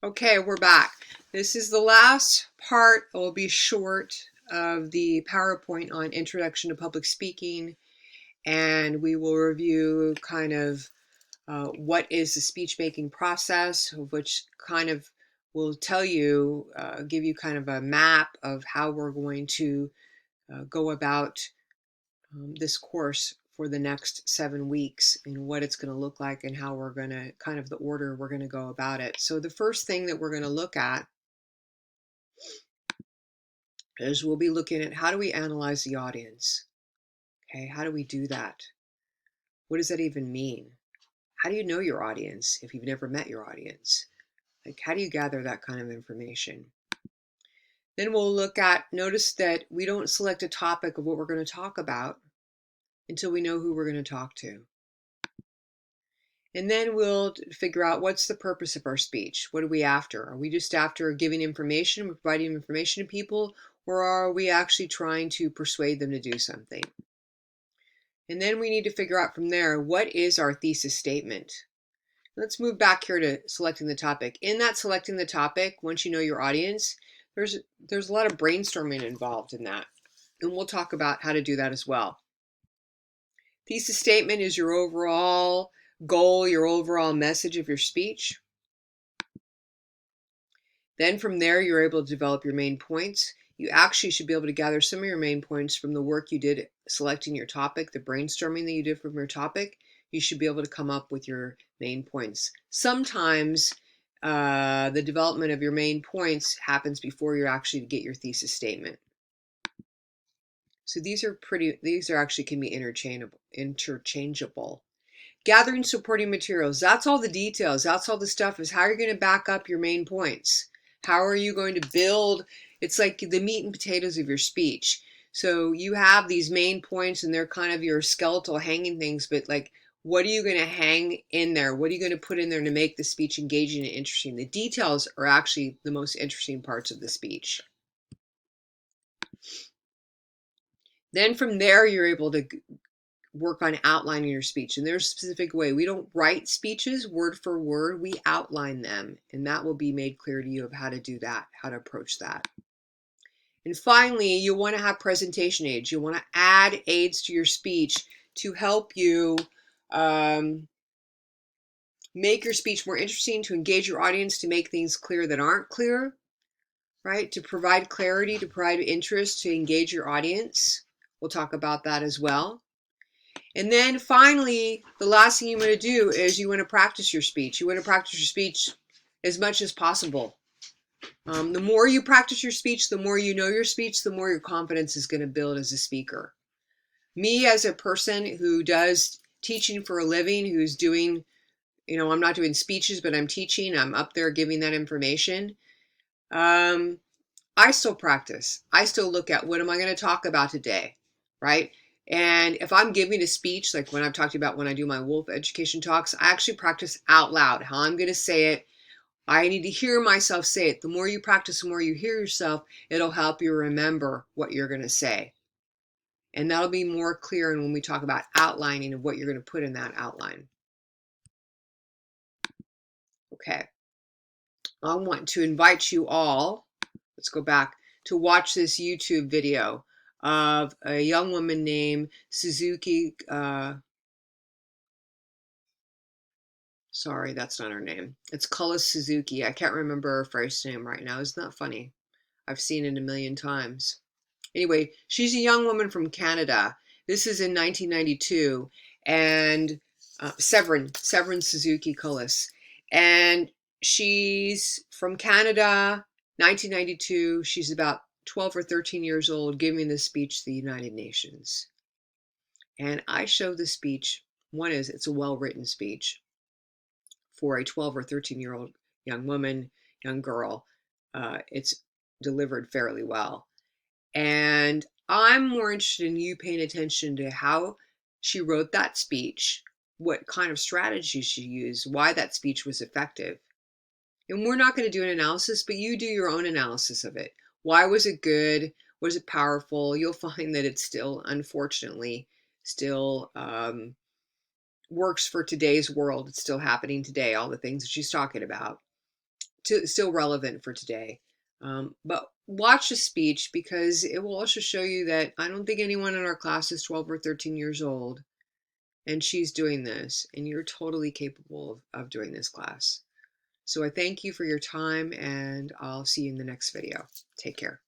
Okay, we're back. This is the last part. It will be short of the PowerPoint on Introduction to Public Speaking, and we will review kind of what is the speech making process, which kind of will tell you, give you kind of a map of how we're going to go about this course for the next 7 weeks and what it's going to look like and how we're going to kind of the order we're going to go about it. So the first thing that we're going to look at is we'll be looking at how do we analyze the audience? Okay, how do we do that? What does that even mean? How do you know your audience if you've never met your audience? Like, how do you gather that kind of information? Then we'll look at, notice that we don't select a topic of what we're going to talk about until we know who we're going to talk to. And then we'll figure out what's the purpose of our speech. What are we after? Are we just after giving information, providing information to people, or are we actually trying to persuade them to do something? And then we need to figure out from there, what is our thesis statement? Let's move back here to selecting the topic. In that selecting the topic, once you know your audience, there's a lot of brainstorming involved in that. And we'll talk about how to do that as well. Thesis statement is your overall goal, your overall message of your speech. Then from there, you're able to develop your main points. You actually should be able to gather some of your main points from the work you did selecting your topic, the brainstorming that you did from your topic. You should be able to come up with your main points. Sometimes the development of your main points happens before you actually get your thesis statement. So these are actually can be interchangeable. Gathering supporting materials, that's all the details, that's all the stuff, is how you're going to back up your main points. How are you going to build? It's like the meat and potatoes of your speech. So you have these main points and they're kind of your skeletal hanging things, but like, what are you going to hang in there? What are you going to put in there to make the speech engaging and interesting? The details are actually the most interesting parts of the speech. Then from there, you're able to work on outlining your speech. And there's a specific way. We don't write speeches word for word, we outline them. And that will be made clear to you of how to do that, how to approach that. And finally, you want to have presentation aids. You want to add aids to your speech to help you make your speech more interesting, to engage your audience, to make things clear that aren't clear, right? To provide clarity, to provide interest, to engage your audience. We'll talk about that as well. And then finally, the last thing you want to do is you want to practice your speech. You want to practice your speech as much as possible. The more you practice your speech, the more you know your speech, the more your confidence is going to build as a speaker. Me as a person who does teaching for a living, who's doing, I'm not doing speeches, but I'm teaching, I'm up there giving that information. I still practice. I still look at what am I going to talk about today, right? And if I'm giving a speech, like when I've talked about when I do my Wolf education talks, I actually practice out loud how I'm going to say it. I need to hear myself say it. The more you practice, the more you hear yourself, it'll help you remember what you're going to say. And that'll be more clear when we talk about outlining of what you're going to put in that outline. Okay. I want to invite you all, let's go back, to watch this YouTube video of a young woman named Suzuki. Sorry, that's not her name. It's Cullis Suzuki. I can't remember her first name right now. Isn't that funny? I've seen it a million times. Anyway, she's a young woman from Canada. This is in 1992, and Severin Suzuki Cullis. And she's from Canada, 1992. She's about 12 or 13 years old, giving this speech to the United Nations. And I show the speech. One is it's a well-written speech for a 12 or 13-year-old young woman, young girl. It's delivered fairly well. And I'm more interested in you paying attention to how she wrote that speech, what kind of strategy she used, why that speech was effective. And we're not going to do an analysis, but you do your own analysis of it. Why was it good? Was it powerful? You'll find that it's still, unfortunately, still works for today's world. It's still happening today, all the things that she's talking about. still relevant for today. But watch the speech, because it will also show you that I don't think anyone in our class is 12 or 13 years old, and she's doing this, and you're totally capable of doing this, class. So I thank you for your time, and I'll see you in the next video. Take care.